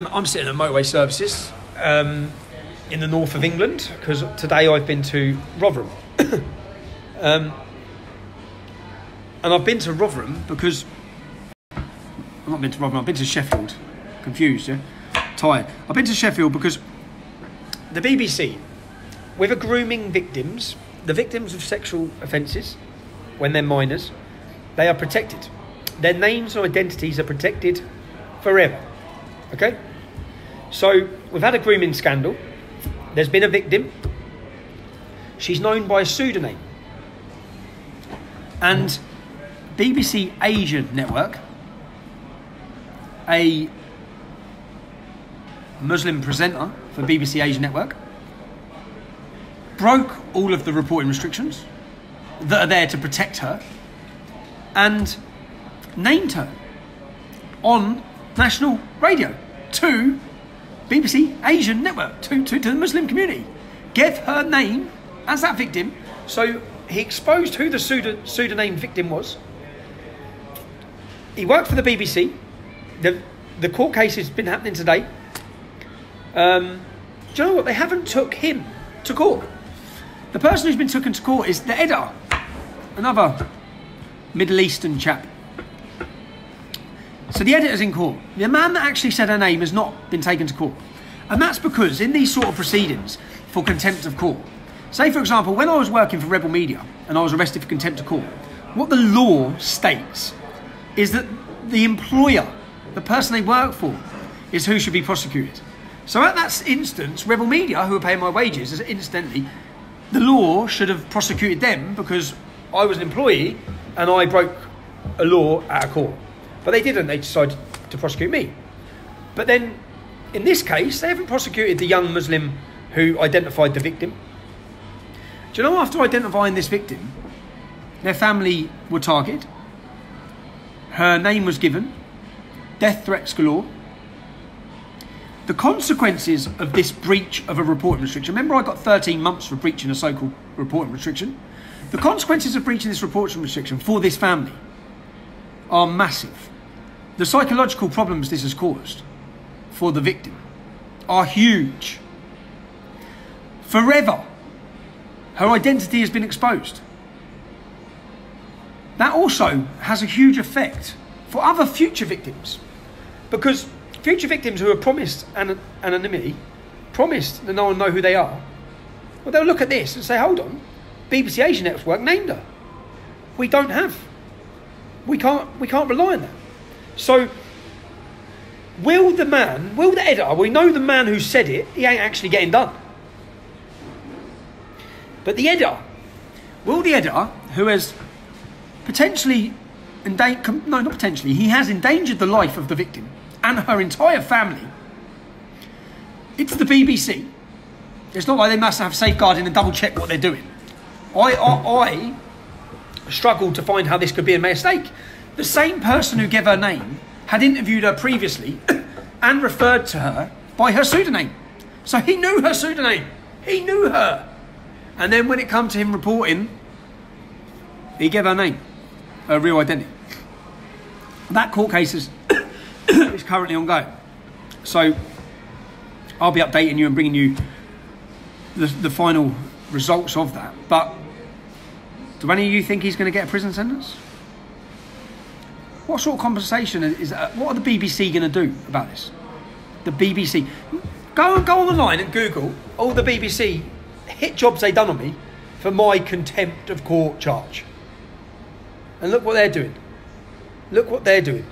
I'm sitting at Motorway Services in the north of England because today I've been to Rotherham. And I've been to Rotherham because... I've not been to Rotherham, I've been to Sheffield. Confused, yeah? Tired. I've been to Sheffield because the BBC, with a grooming victims, the victims of sexual offences, when they're minors, they are protected. Their names and identities are protected forever. Okay? So, we've had a grooming scandal. There's been a victim. She's known by a pseudonym. And BBC Asian Network, a Muslim presenter for BBC Asian Network, broke all of the reporting restrictions that are there to protect her and named her on national radio to BBC Asian Network, to the Muslim community. Gave her name as that victim. So he exposed who the pseudonym victim was. He worked for the BBC. The court case has been happening today. Do you know what? They haven't took him to court. The person who's been taken to court is the Edda, another Middle Eastern chap. So the editor's in court. The man that actually said her name has not been taken to court. And that's because in these sort of proceedings for contempt of court, say for example, when I was working for Rebel Media and I was arrested for contempt of court, what the law states is that the employer, the person they work for, is who should be prosecuted. So at that instance, Rebel Media, who are paying my wages, incidentally, the law should have prosecuted them because I was an employee and I broke a law at a court. But they didn't. They decided to prosecute me. But then, in this case, they haven't prosecuted the young Muslim who identified the victim. Do you know, after identifying this victim, their family were targeted. Her name was given. Death threats galore. The consequences of this breach of a reporting restriction... Remember, I got 13 months for breaching a so-called reporting restriction? The consequences of breaching this reporting restriction for this family are massive. The psychological problems this has caused for the victim are huge. Forever, her identity has been exposed. That also has a huge effect for other future victims, because future victims who are promised anonymity, promised that no one know who they are, well, they'll look at this and say, hold on, BBC Asian Network named her. We can't rely on that. So, will the editor, we know the man who said it, he ain't actually getting done. But the editor, who has potentially, he has endangered the life of the victim and her entire family. It's the BBC. It's not like they must have safeguarding and double check what they're doing. I struggled to find how this could be a mistake. The same person who gave her name had interviewed her previously and referred to her by her pseudonym. So he knew her pseudonym. He knew her. And then when it come to him reporting, he gave her name, her real identity. That court case is currently ongoing. So I'll be updating you and bringing you the final results of that. But do any of you think he's going to get a prison sentence? What sort of compensation is that? What are the BBC going to do about this? The BBC. Go on the line and Google all the BBC hit jobs they done on me for my contempt of court charge. And look what they're doing. Look what they're doing.